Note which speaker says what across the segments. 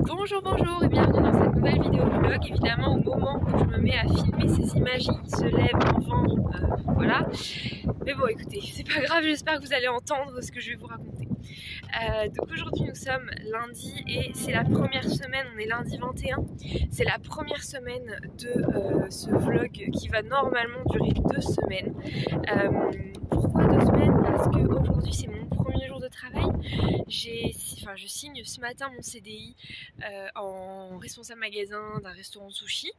Speaker 1: Bonjour, bonjour et bienvenue dans cette nouvelle vidéo vlog. Évidemment, au moment où je me mets à filmer ces images, il se lève un vent, voilà. Mais bon, écoutez, c'est pas grave, j'espère que vous allez entendre ce que je vais vous raconter. Donc aujourd'hui, nous sommes lundi et c'est la première semaine, on est lundi 21. C'est la première semaine de ce vlog qui va normalement durer 2 semaines. Pourquoi 2 semaines? Parce qu'aujourd'hui, c'est mon premier jour de travail. Je signe ce matin mon CDI en responsable magasin d'un restaurant sushi.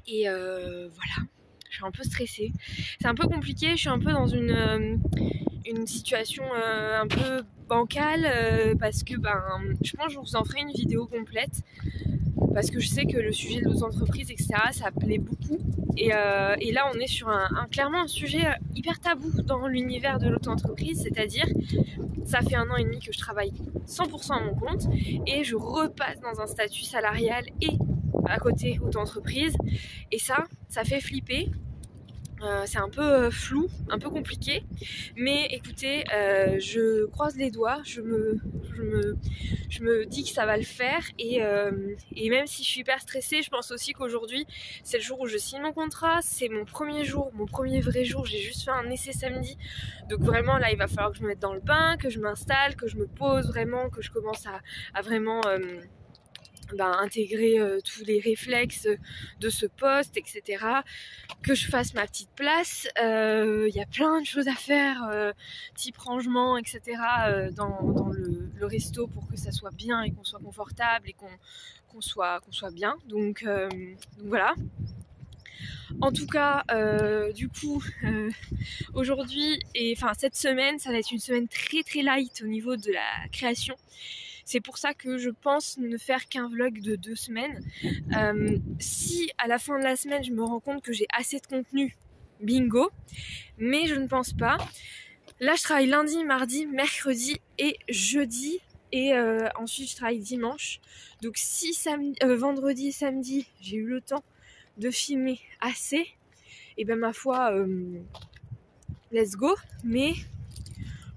Speaker 1: Et voilà, je suis un peu stressée. C'est un peu compliqué, je suis un peu dans une situation un peu bancale parce que je pense que je vous en ferai une vidéo complète. Parce que je sais que le sujet de l'auto-entreprise, etc., ça plaît beaucoup. Et là, on est sur clairement un sujet hyper tabou dans l'univers de l'auto-entreprise. C'est-à-dire, ça fait 1 an et demi que je travaille 100% à mon compte et je repasse dans un statut salarial et à côté auto-entreprise. Et ça fait flipper. C'est un peu flou, un peu compliqué, mais écoutez, je croise les doigts, je me dis que ça va le faire et même si je suis hyper stressée, je pense aussi qu'aujourd'hui c'est le jour où je signe mon contrat, c'est mon premier jour, mon premier vrai jour, j'ai juste fait un essai samedi, donc vraiment là il va falloir que je me mette dans le bain, que je m'installe, que je me pose vraiment, que je commence à vraiment intégrer tous les réflexes de ce poste, etc. Que je fasse ma petite place. Il y a plein de choses à faire, type rangement, etc. Dans le resto pour que ça soit bien et qu'on soit confortable et qu'on soit bien. Donc voilà. En tout cas, aujourd'hui et cette semaine, ça va être une semaine très très light au niveau de la création. C'est pour ça que je pense ne faire qu'un vlog de 2 semaines. Si à la fin de la semaine, je me rends compte que j'ai assez de contenu, bingo. Mais je ne pense pas. Là, je travaille lundi, mardi, mercredi et jeudi. Et ensuite, je travaille dimanche. Donc si vendredi et samedi, j'ai eu le temps de filmer assez, et ben ma foi, let's go. Mais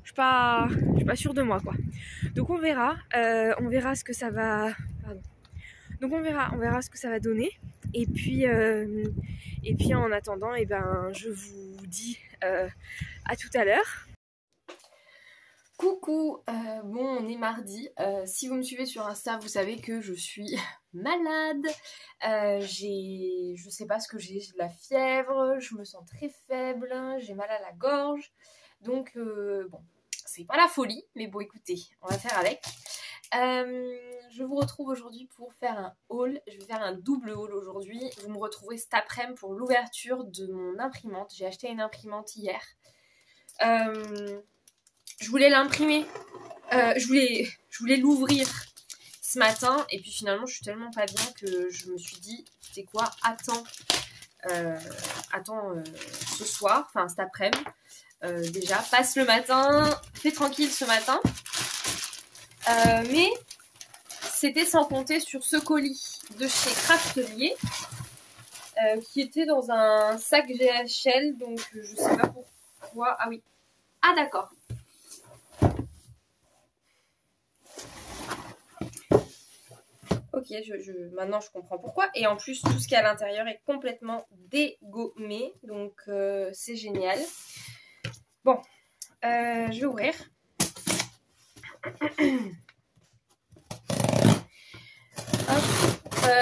Speaker 1: je suis pas sûre de moi, quoi. Donc on verra ce que ça va. Pardon. Donc on verra ce que ça va donner. Et puis en attendant, je vous dis à tout à l'heure. Coucou, bon on est mardi. Si vous me suivez sur Insta, vous savez que je suis malade. Je sais pas ce que j'ai de la fièvre, je me sens très faible, j'ai mal à la gorge. Donc bon. C'est pas la folie, mais bon écoutez, on va faire avec. Je vous retrouve aujourd'hui pour faire un haul. Je vais faire un double haul aujourd'hui. Vous me retrouverez cet après-midi pour l'ouverture de mon imprimante. J'ai acheté une imprimante hier. Je voulais l'imprimer. Je voulais l'ouvrir ce matin. Et puis finalement, je suis tellement pas bien que je me suis dit, c'est quoi, attends ce soir, enfin cet après-midi. Déjà, passe le matin, fais tranquille ce matin. Mais c'était sans compter sur ce colis de chez Craftelier qui était dans un sac GHL, donc je sais pas pourquoi. Ah oui. Ah d'accord. Ok, maintenant je comprends pourquoi. Et en plus, tout ce qui est à l'intérieur est complètement dégommé, donc c'est génial. Bon, je vais ouvrir.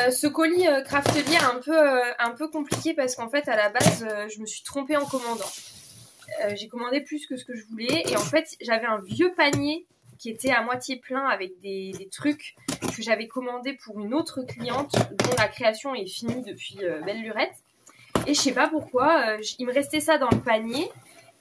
Speaker 1: Ce colis Craftelier est un peu compliqué parce qu'en fait à la base je me suis trompée en commandant. J'ai commandé plus que ce que je voulais et en fait j'avais un vieux panier qui était à moitié plein avec des trucs que j'avais commandé pour une autre cliente dont la création est finie depuis belle lurette. Et je sais pas pourquoi, il me restait ça dans le panier.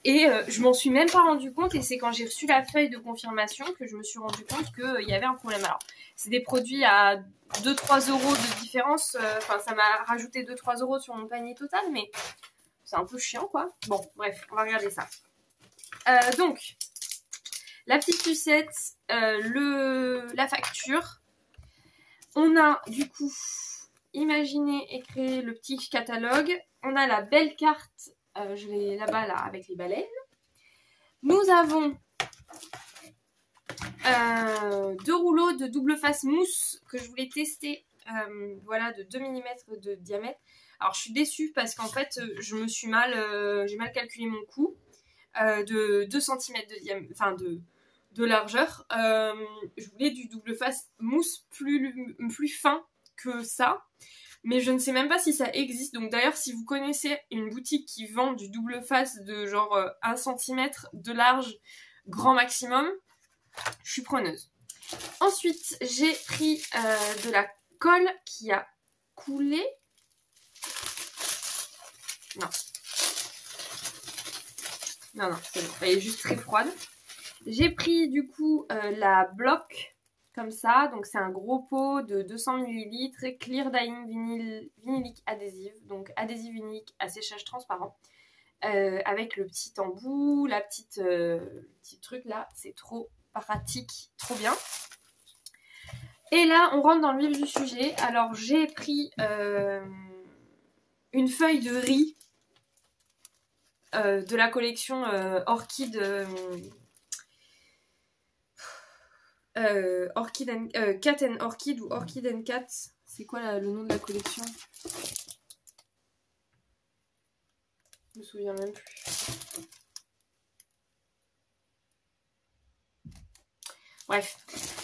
Speaker 1: Et je m'en suis même pas rendu compte et c'est quand j'ai reçu la feuille de confirmation que je me suis rendu compte qu'il y avait un problème. Alors, c'est des produits à 2-3 euros de différence. Ça m'a rajouté 2-3 euros sur mon panier total, mais c'est un peu chiant, quoi. Bon, bref, on va regarder ça. Donc, la petite sucette, la facture. On a, du coup, imaginé et créé le petit catalogue. On a la belle carte. Je l'ai là-bas, là, avec les baleines. Nous avons 2 rouleaux de double face mousse que je voulais tester, voilà, de 2 mm de diamètre. Alors je suis déçue parce qu'en fait je me suis j'ai mal calculé mon coût, de 2 cm de diamètre, enfin de largeur. Je voulais du double face mousse plus fin que ça, mais je ne sais même pas si ça existe. Donc d'ailleurs, si vous connaissez une boutique qui vend du double face de genre 1 cm de large grand maximum, je suis preneuse. Ensuite, j'ai pris de la colle qui a coulé. Non. Non, c'est bon. Elle est juste très froide. J'ai pris du coup la bloc comme ça. Donc c'est un gros pot de 200 ml. Clear Dyeing vinylique adhésive. Donc adhésive vinylique à séchage transparent. Avec le petit embout, le petit truc là. C'est trop pratique, trop bien. Et là, on rentre dans le vif du sujet. Alors j'ai pris une feuille de riz de la collection Orchid Cat and Orchid ou Orchid and Cat. C'est quoi le nom de la collection? Je me souviens même plus. Bref,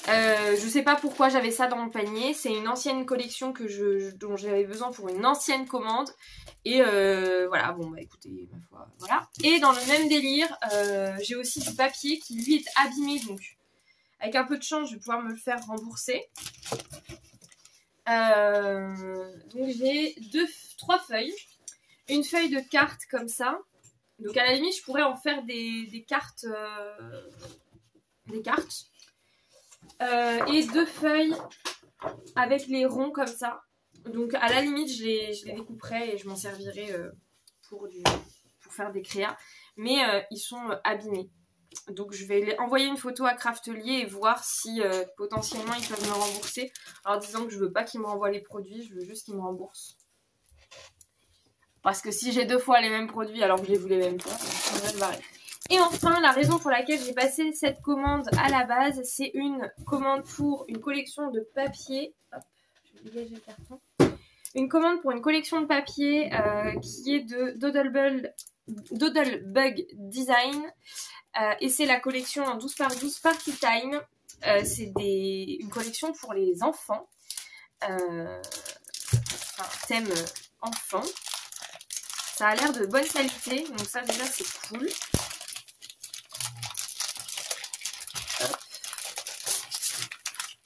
Speaker 1: je sais pas pourquoi j'avais ça dans mon panier. C'est une ancienne collection dont j'avais besoin pour une ancienne commande. Et voilà, bon bah écoutez, ma foi, voilà. Et dans le même délire, j'ai aussi du papier qui lui est abîmé. Donc avec un peu de chance, je vais pouvoir me le faire rembourser. Donc j'ai 3 feuilles. Une feuille de cartes comme ça. Donc à la limite, je pourrais en faire des cartes. Et 2 feuilles avec les ronds comme ça. Donc à la limite, je les découperai et je m'en servirai pour faire des créas. Mais ils sont abîmés. Donc je vais envoyer une photo à Craftelier et voir si potentiellement ils peuvent me rembourser. En disant que je veux pas qu'ils me renvoient les produits, je veux juste qu'ils me remboursent. Parce que si j'ai 2 fois les mêmes produits alors que je les voulais même pas, ça va se barrer. Et enfin, la raison pour laquelle j'ai passé cette commande à la base, c'est une commande pour une collection de papier. Hop, je vais dégager le carton. Une commande pour une collection de papier qui est de Doodlebug Design. Et c'est la collection en 12x12 Party Time. C'est une collection pour les enfants. Un thème enfant. Ça a l'air de bonne qualité, donc ça déjà c'est cool. Hop.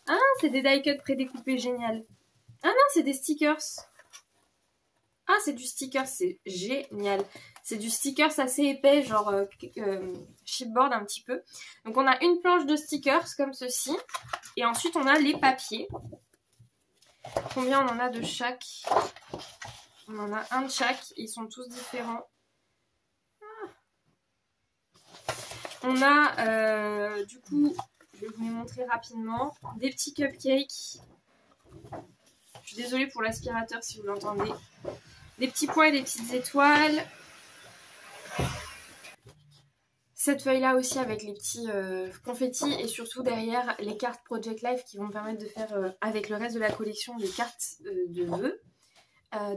Speaker 1: Ah, c'est des die-cuts prédécoupés, génial. Ah non, c'est des stickers. Ah, c'est du sticker, c'est génial. C'est du stickers assez épais, genre chipboard un petit peu. Donc on a une planche de stickers comme ceci. Et ensuite on a les papiers. Combien on en a de chaque? On en a un de chaque. Ils sont tous différents. On a du coup, je vais vous les montrer rapidement, des petits cupcakes. Je suis désolée pour l'aspirateur si vous l'entendez. Des petits points et des petites étoiles. Cette feuille-là aussi avec les petits confettis et surtout derrière les cartes Project Life qui vont me permettre de faire avec le reste de la collection des cartes de vœux.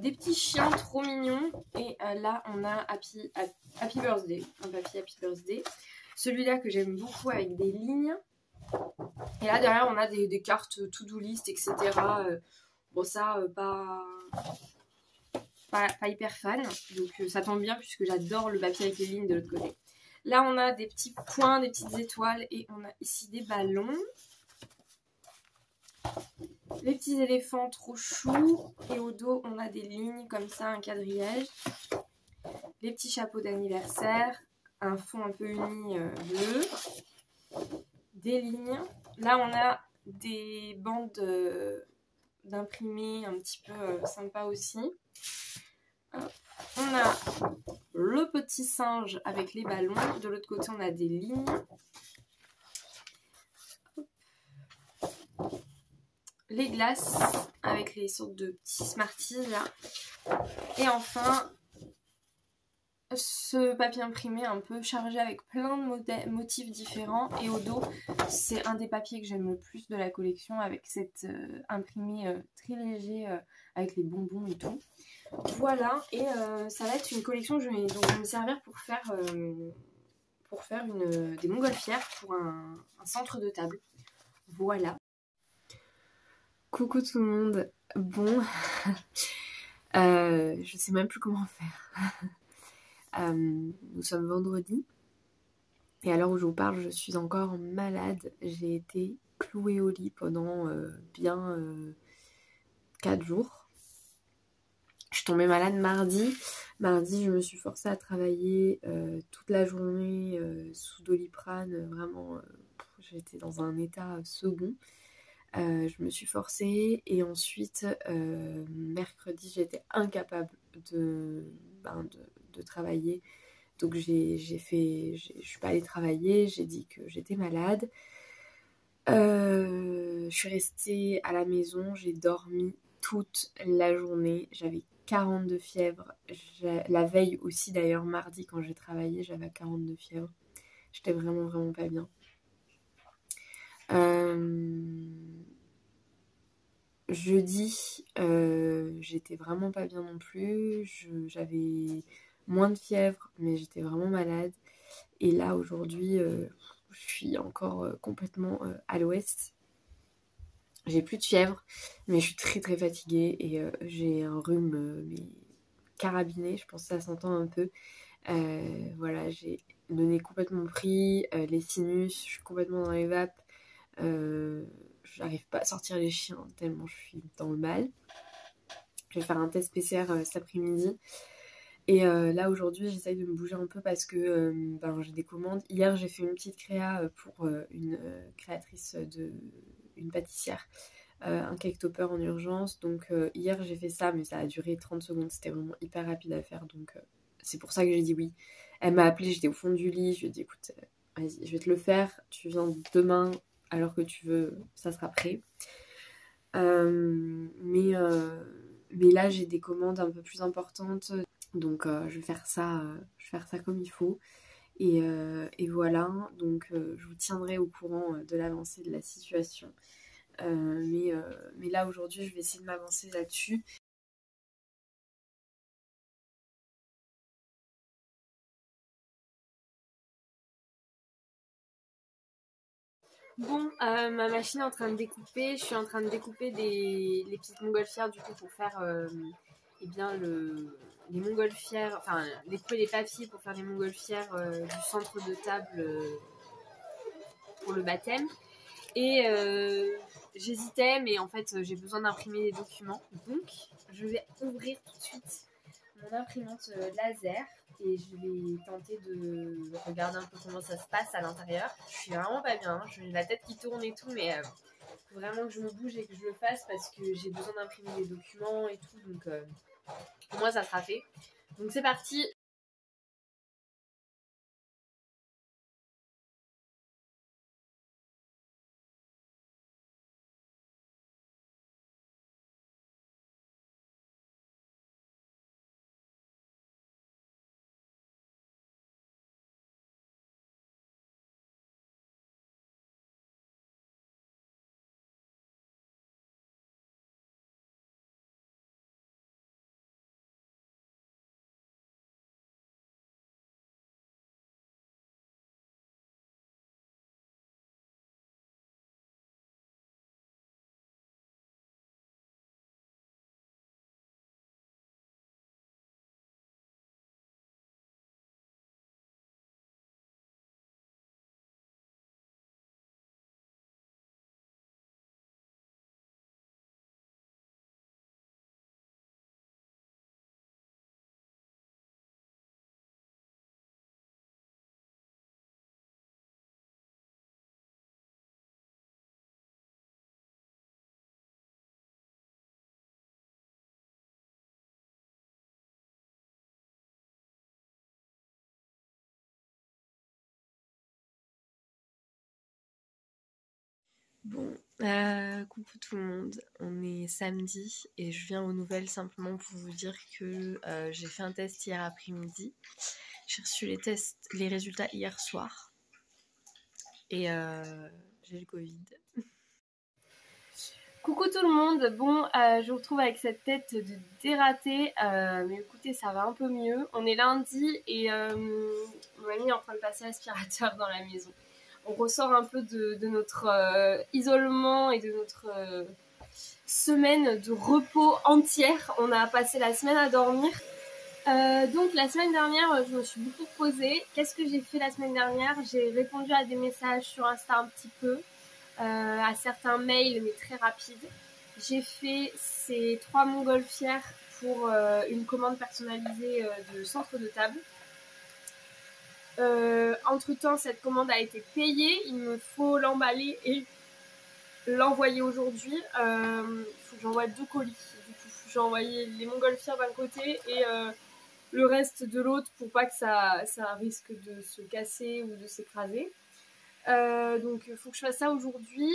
Speaker 1: Des petits chiens trop mignons. Et là on a Happy Birthday, un papier Happy Birthday. Celui-là que j'aime beaucoup avec des lignes. Et là derrière on a des cartes to-do list, etc. Bon ça, pas hyper fan. Donc ça tombe bien puisque j'adore le papier avec les lignes de l'autre côté. Là on a des petits points, des petites étoiles et on a ici des ballons. Les petits éléphants trop choux. Et au dos on a des lignes comme ça, un quadrillage. Les petits chapeaux d'anniversaire. Un fond un peu uni bleu. Des lignes. Là on a des bandes d'imprimés un petit peu sympa aussi. Hop. On a le petit singe avec les ballons. De l'autre côté on a des lignes. Hop. Les glaces avec les sortes de petits Smarties là. Et enfin ce papier imprimé un peu chargé avec plein de motifs différents, et au dos c'est un des papiers que j'aime le plus de la collection, avec cet imprimé très léger avec les bonbons et tout. Voilà, et ça va être une collection que je vais me servir pour faire des montgolfières pour un centre de table. Voilà. Coucou tout le monde. Bon, je sais même plus comment faire. Nous sommes vendredi. Et à l'heure où je vous parle, je suis encore malade. J'ai été clouée au lit pendant bien 4 jours. Je suis tombée malade mardi. Mardi, je me suis forcée à travailler toute la journée sous Doliprane. Vraiment, j'étais dans un état second. Je me suis forcée et ensuite, mercredi, j'étais incapable de travailler. Donc je suis pas allée travailler, j'ai dit que j'étais malade. Je suis restée à la maison, j'ai dormi toute la journée, j'avais 42 fièvre. La veille aussi d'ailleurs, mardi quand j'ai travaillé, j'avais 42 fièvre. J'étais vraiment vraiment pas bien. Jeudi, j'étais vraiment pas bien non plus. J'avais moins de fièvre, mais j'étais vraiment malade. Et là, aujourd'hui, je suis encore complètement à l'ouest. J'ai plus de fièvre, mais je suis très très fatiguée et j'ai un rhume mais carabiné. Je pense que ça s'entend un peu. Voilà, j'ai le nez complètement pris, les sinus, je suis complètement dans les vapes. J'arrive pas à sortir les chiens tellement je suis dans le mal. Je vais faire un test PCR cet après-midi. Et là aujourd'hui j'essaye de me bouger un peu parce que j'ai des commandes. Hier j'ai fait une petite créa pour une créatrice une pâtissière, un cake topper en urgence. Donc hier j'ai fait ça, mais ça a duré 30 secondes, c'était vraiment hyper rapide à faire. Donc c'est pour ça que j'ai dit oui. Elle m'a appelée, j'étais au fond du lit, je lui ai dit écoute, vas-y, je vais te le faire, tu viens demain alors que tu veux, ça sera prêt. Mais là j'ai des commandes un peu plus importantes, donc je vais faire ça comme il faut. Et voilà, donc je vous tiendrai au courant de l'avancée de la situation. Mais là aujourd'hui je vais essayer de m'avancer là-dessus. Bon, ma machine est en train de découper. Je suis en train de découper les petites montgolfières du coup pour faire les montgolfières, enfin découper les papiers pour faire les montgolfières du centre de table pour le baptême. Et j'hésitais, mais en fait j'ai besoin d'imprimer des documents. Donc je vais ouvrir tout de suite mon imprimante laser et je vais tenter de regarder un peu comment ça se passe à l'intérieur. Je suis vraiment pas bien, j'ai la tête qui tourne et tout, mais faut vraiment que je me bouge et que je le fasse parce que j'ai besoin d'imprimer des documents et tout, donc pour moi ça sera fait. Donc c'est parti. Bon, Coucou tout le monde, on est samedi et je viens aux nouvelles simplement pour vous dire que j'ai fait un test hier après-midi. J'ai reçu les résultats hier soir et j'ai le Covid. Coucou tout le monde, bon je vous retrouve avec cette tête de dératé, mais écoutez ça va un peu mieux. On est lundi et mon mamie est en train de passer l'aspirateur dans la maison. On ressort un peu de notre isolement et de notre semaine de repos entière. On a passé la semaine à dormir. Donc la semaine dernière, je me suis beaucoup reposée. Qu'est-ce que j'ai fait la semaine dernière? J'ai répondu à des messages sur Insta un petit peu, à certains mails, mais très rapides. J'ai fait ces 3 montgolfières pour une commande personnalisée de centre de table. Entre-temps, cette commande a été payée. Il me faut l'emballer et l'envoyer aujourd'hui. Il faut que j'envoie 2 colis. Du coup, j'ai envoyé les montgolfières d'un côté et le reste de l'autre pour pas que ça risque de se casser ou de s'écraser. Donc, il faut que je fasse ça aujourd'hui.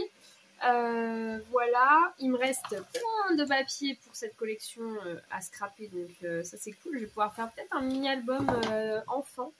Speaker 1: Voilà, il me reste plein de papiers pour cette collection à scraper, donc ça c'est cool. Je vais pouvoir faire peut-être un mini-album enfant.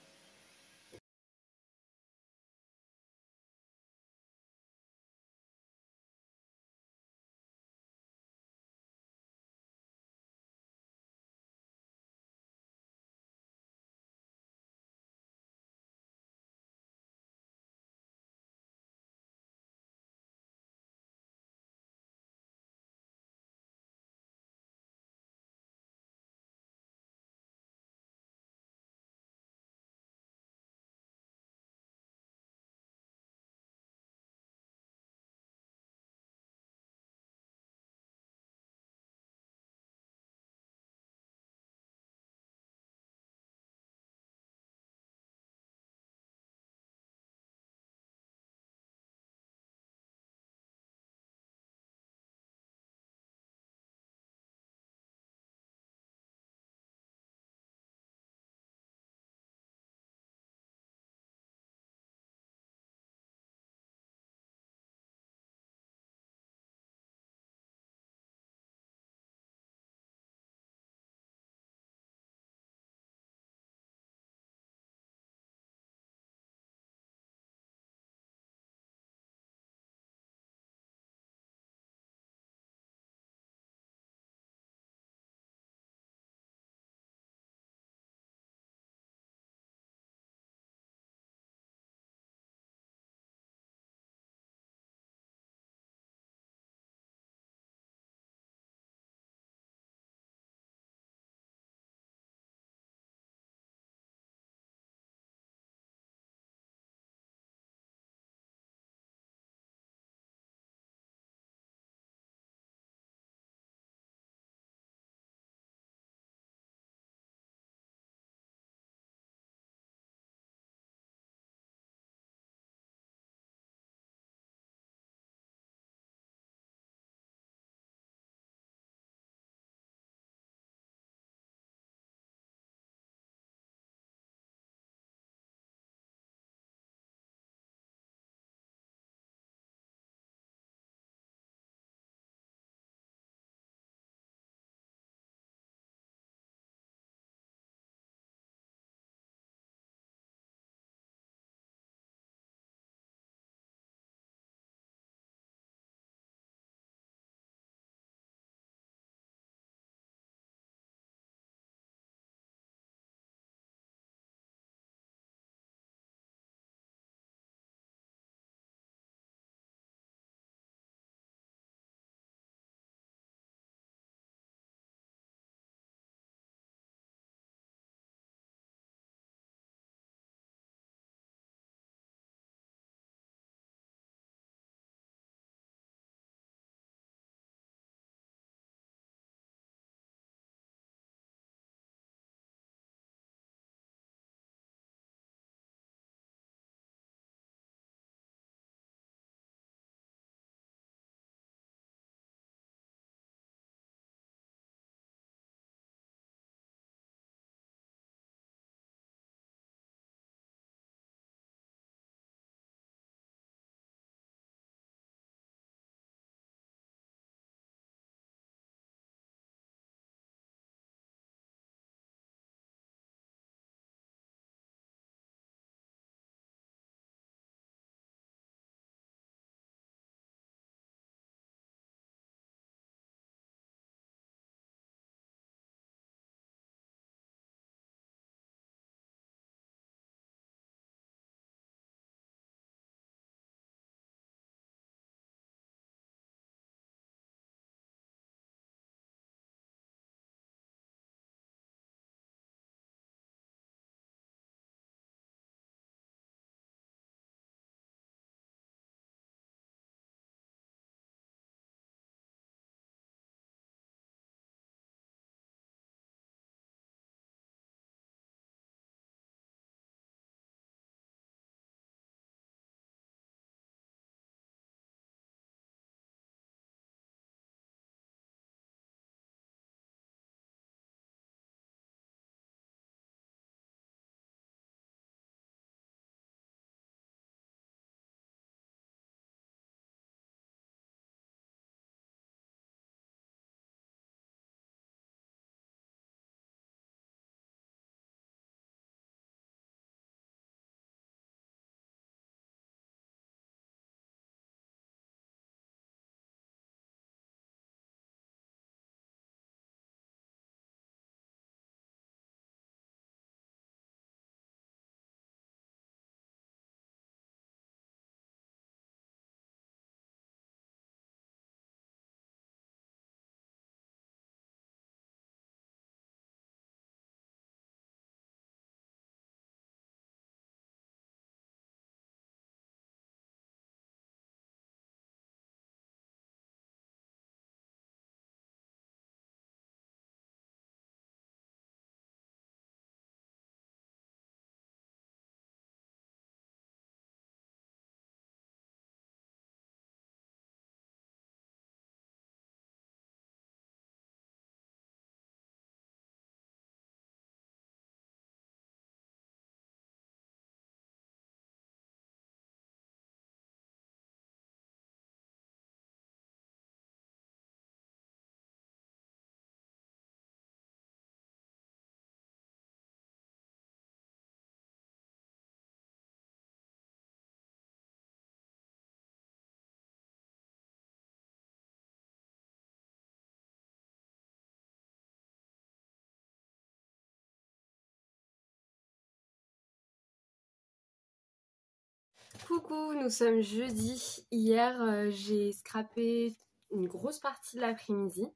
Speaker 1: Coucou, nous sommes jeudi. Hier, j'ai scrappé une grosse partie de l'après-midi.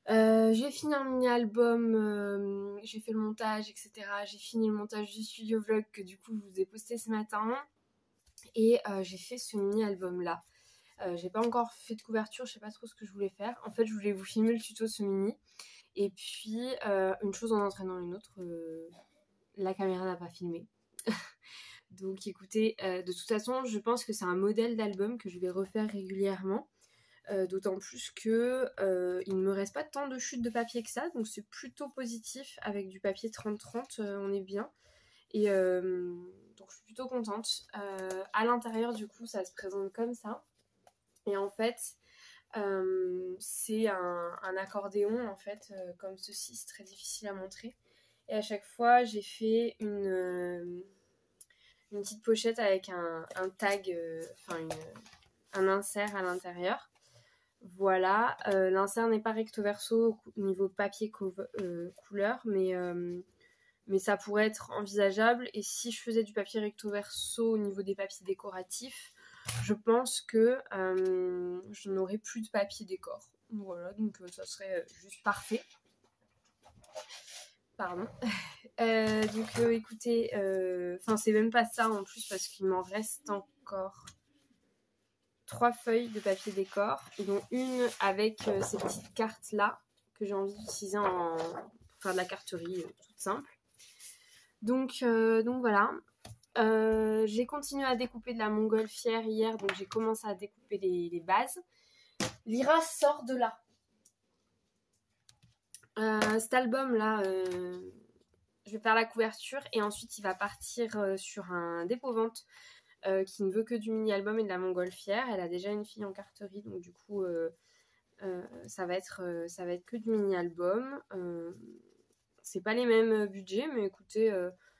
Speaker 1: J'ai fini un mini-album, j'ai fait le montage, etc. J'ai fini le montage du studio vlog que du coup je vous ai posté ce matin. Et j'ai fait ce mini-album-là. J'ai pas encore fait de couverture, je sais pas trop ce que je voulais faire. En fait, je voulais vous filmer le tuto de ce mini. Et puis, une chose en entraînant une autre, la caméra n'a pas filmé. Donc écoutez, de toute façon, je pense que c'est un modèle d'album que je vais refaire régulièrement. D'autant plus que il ne me reste pas tant de chutes de papier que ça, donc c'est plutôt positif. Avec du papier 30-30, on est bien. Et donc je suis plutôt contente. À l'intérieur, du coup, ça se présente comme ça. Et en fait, c'est un accordéon, en fait, comme ceci. C'est très difficile à montrer. Et à chaque fois, j'ai fait une petite pochette avec un tag, un insert à l'intérieur. Voilà, l'insert n'est pas recto verso au niveau papier couleur, mais ça pourrait être envisageable. Et si je faisais du papier recto verso au niveau des papiers décoratifs, je pense que je n'aurais plus de papier décor. Voilà, donc ça serait juste parfait. Pardon. Donc écoutez, c'est même pas ça en plus parce qu'il m'en reste encore 3 feuilles de papier décor, dont une avec ces petites cartes là que j'ai envie d'utiliser pour faire de la carterie toute simple. Donc voilà. J'ai continué à découper de la montgolfière hier, donc j'ai commencé à découper les bases. Lyra sort de là. Cet album là, je vais faire la couverture et ensuite il va partir sur un dépôt-vente qui ne veut que du mini-album et de la montgolfière. Elle a déjà une fille en carterie, donc du coup ça va être que du mini-album. C'est pas les mêmes budgets, mais écoutez,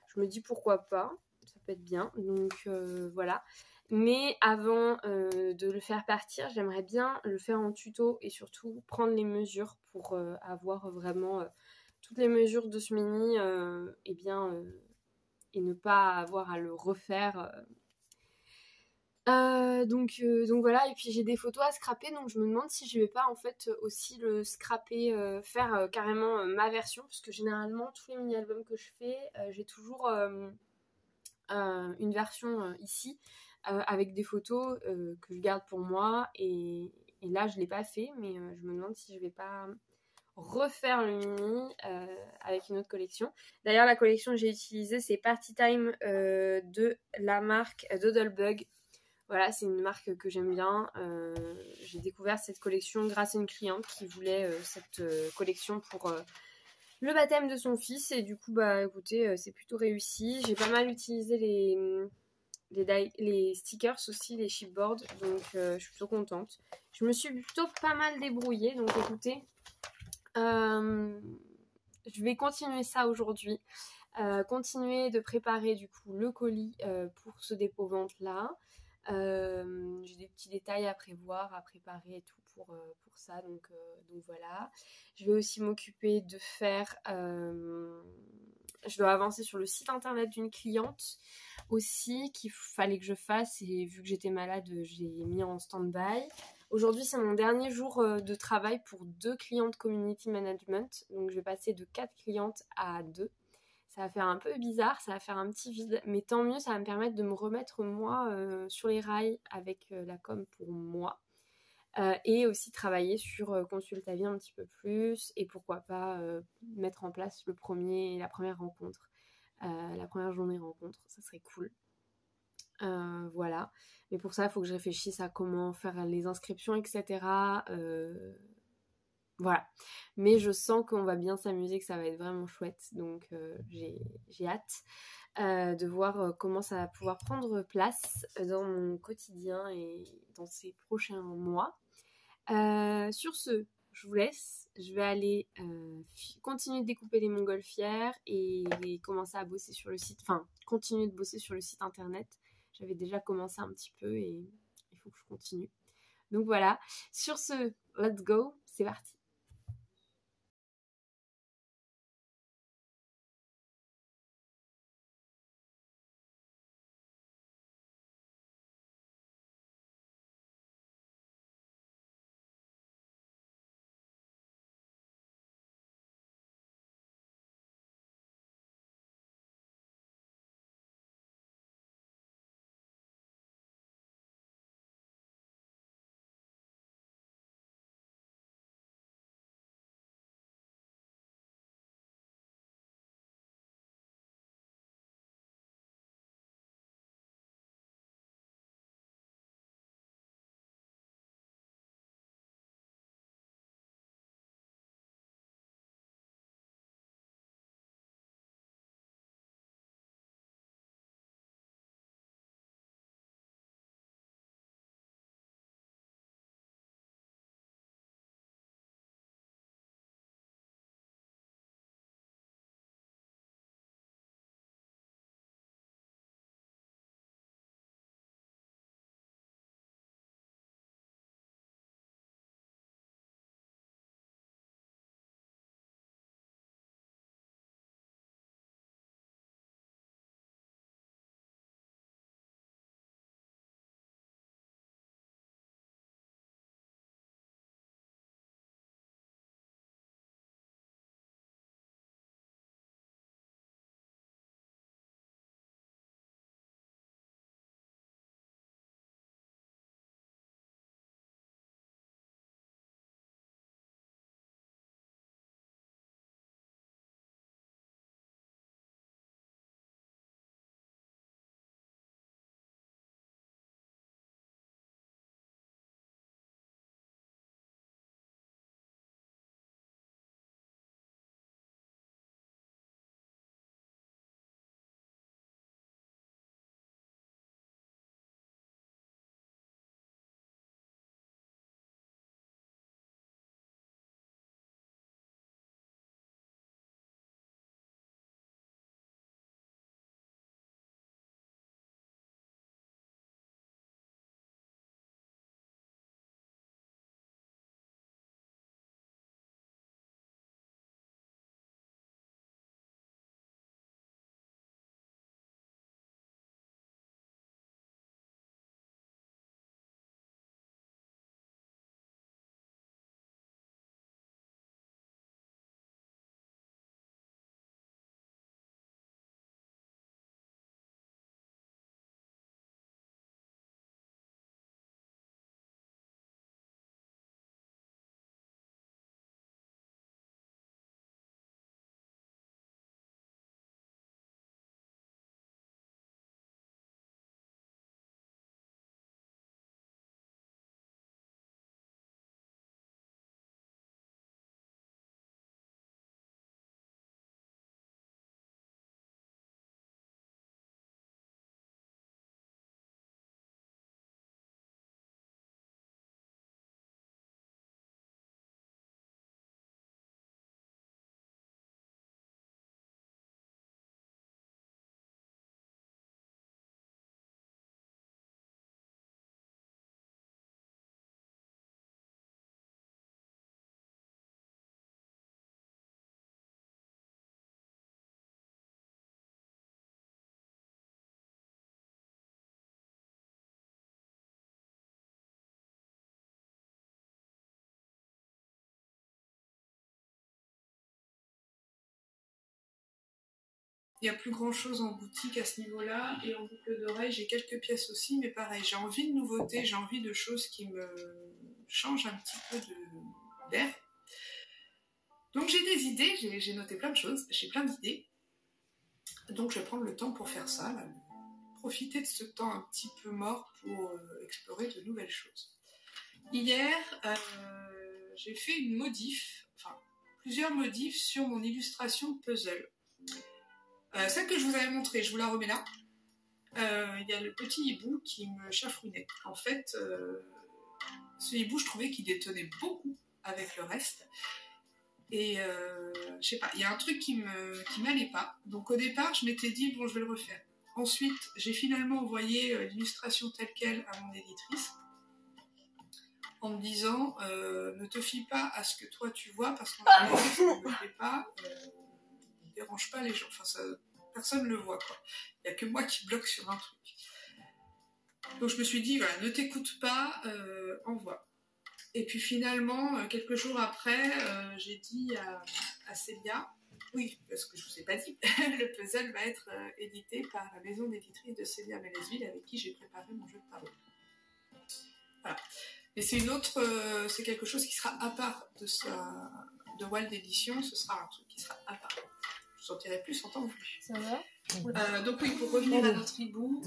Speaker 1: je me dis pourquoi pas, ça peut être bien. Donc voilà. Mais avant de le faire partir, j'aimerais bien le faire en tuto et surtout prendre les mesures pour avoir vraiment toutes les mesures de ce mini et ne pas avoir à le refaire. Donc voilà, et puis j'ai des photos à scraper, donc je me demande si je vais pas en fait aussi le scraper, faire carrément ma version, parce que généralement tous les mini-albums que je fais, j'ai toujours une version ici avec des photos que je garde pour moi, et là je l'ai pas fait, mais je me demande si je vais pas refaire le mini avec une autre collection. D'ailleurs la collection que j'ai utilisée c'est Party Time de la marque Doodlebug. Voilà, c'est une marque que j'aime bien. J'ai découvert cette collection grâce à une cliente qui voulait cette collection pour le baptême de son fils. Et du coup, bah écoutez, c'est plutôt réussi. J'ai pas mal utilisé les stickers aussi, les chipboards. Donc je suis plutôt contente. Je me suis plutôt pas mal débrouillée. Donc écoutez, je vais continuer ça aujourd'hui. Continuer de préparer du coup le colis pour ce dépôt-vente là. J'ai des petits détails à prévoir, à préparer et tout pour ça, donc voilà. Je vais aussi m'occuper de faire je dois avancer sur le site internet d'une cliente aussi qu'il fallait que je fasse, et vu que j'étais malade j'ai mis en stand-by. Aujourd'hui c'est mon dernier jour de travail pour 2 clientes community management, donc je vais passer de 4 clientes à 2. Ça va faire un peu bizarre, ça va faire un petit vide, mais tant mieux, ça va me permettre de me remettre moi sur les rails avec la com pour moi. Et aussi travailler sur Consultavie un petit peu plus, et pourquoi pas mettre en place la première rencontre, la première journée rencontre, ça serait cool. Voilà, mais pour ça il faut que je réfléchisse à comment faire les inscriptions, etc. Voilà, mais je sens qu'on va bien s'amuser, que ça va être vraiment chouette, donc j'ai hâte de voir comment ça va pouvoir prendre place dans mon quotidien et dans ces prochains mois. Sur ce, je vous laisse, je vais aller continuer de découper les montgolfières et commencer à bosser sur le site, continuer de bosser sur le site internet. J'avais déjà commencé un petit peu et il faut que je continue. Donc voilà, sur ce, let's go, c'est parti.
Speaker 2: il n'y a plus grand chose en boutique à ce niveau-là. Et en boucle d'oreille, j'ai quelques pièces aussi, mais pareil, j'ai envie de nouveautés, j'ai envie de choses qui me changent un petit peu d'air. Donc j'ai des idées, j'ai noté plein de choses, j'ai plein d'idées. Donc je vais prendre le temps pour faire ça, là, profiter de ce temps un petit peu mort pour explorer de nouvelles choses. Hier, j'ai fait une modif, enfin plusieurs modifs sur mon illustration puzzle. Celle que je vous avais montrée, je vous la remets là. Il y a le petit hibou qui me chafouinait. En fait, ce hibou, je trouvais qu'il détonnait beaucoup avec le reste. Et je sais pas, il y a un truc qui m'allait pas. Donc au départ, je m'étais dit, bon, je vais le refaire. Ensuite, j'ai finalement envoyé l'illustration telle qu'elle à mon éditrice en me disant, ne te fie pas à ce que toi tu vois, parce qu'en réalité, ça ne me plaît pas, ne dérange pas les gens. Enfin, ça, personne ne le voit, quoi. Il n'y a que moi qui bloque sur un truc. Donc je me suis dit, voilà, ne t'écoute pas, envoie. Et puis finalement, quelques jours après, j'ai dit à Célia, oui, parce que je ne vous ai pas dit, le puzzle va être édité par la maison d'éditrice de Célia Mélesville avec qui j'ai préparé mon jeu de parole. Voilà. Et c'est une autre, c'est quelque chose qui sera à part de Wald Édition, ce sera un truc qui sera à part. Je vous en dirai plus en temps voulu.
Speaker 1: Ça va?
Speaker 2: Donc oui, pour revenir à notre hibou,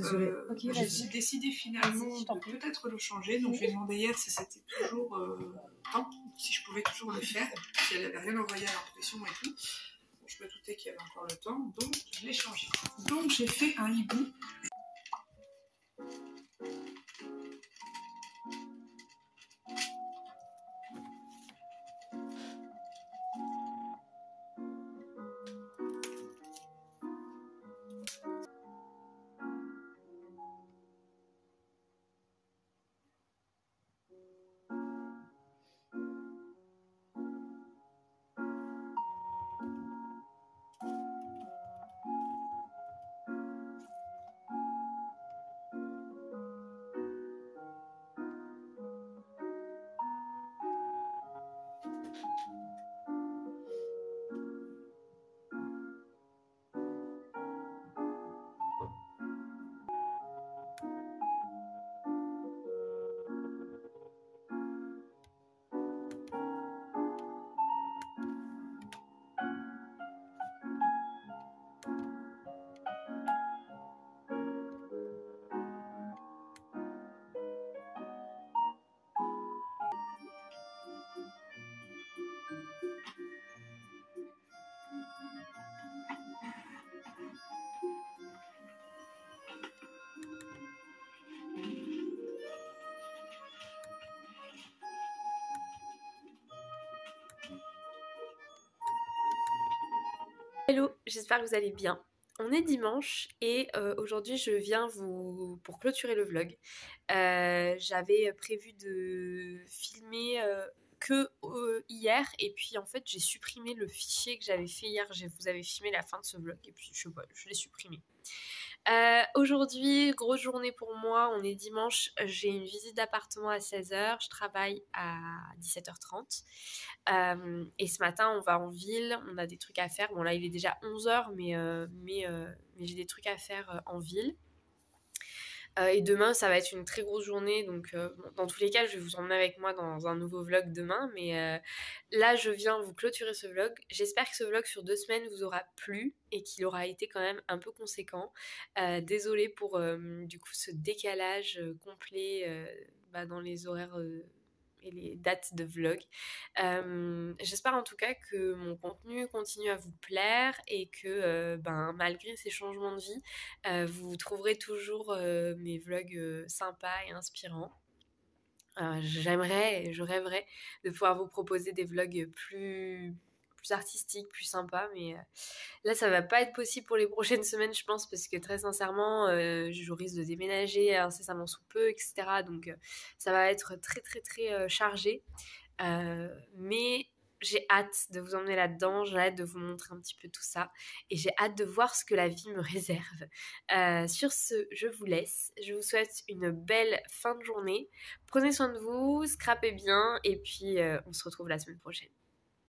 Speaker 1: Okay,
Speaker 2: j'ai décidé finalement de peut-être le changer. Donc je lui ai demandé hier si c'était toujours temps, si je pouvais toujours le faire, si elle n'avait rien envoyé à l'impression et tout. Bon, je me doutais qu'il y avait encore le temps, donc je l'ai changé. Donc j'ai fait un hibou.
Speaker 1: Hello, j'espère que vous allez bien. On est dimanche et aujourd'hui je viens pour clôturer le vlog. J'avais prévu de filmer que hier et puis en fait j'ai supprimé le fichier que j'avais fait hier. Je vous avais filmé la fin de ce vlog et puis je l'ai supprimé. Aujourd'hui, grosse journée pour moi, on est dimanche, j'ai une visite d'appartement à 16h, je travaille à 17h30 et ce matin on va en ville, on a des trucs à faire, bon là il est déjà 11h mais j'ai des trucs à faire en ville. Et demain ça va être une très grosse journée donc bon, dans tous les cas je vais vous emmener avec moi dans un nouveau vlog demain mais là je viens vous clôturer ce vlog. J'espère que ce vlog sur 2 semaines vous aura plu et qu'il aura été quand même un peu conséquent. Désolée pour du coup ce décalage complet dans les horaires et les dates de vlog. J'espère en tout cas que mon contenu continue à vous plaire et que malgré ces changements de vie, vous trouverez toujours mes vlogs sympas et inspirants. J'aimerais et je rêverais de pouvoir vous proposer des vlogs plus artistiques, plus sympas, mais là ça va pas être possible pour les prochaines semaines je pense parce que très sincèrement je risque de déménager incessamment sous peu, etc. Donc ça va être très très très chargé, mais j'ai hâte de vous emmener là-dedans, j'ai hâte de vous montrer un petit peu tout ça et j'ai hâte de voir ce que la vie me réserve. Sur ce, je vous laisse, je vous souhaite une belle fin de journée, prenez soin de vous, scrapez bien et puis on se retrouve la semaine prochaine.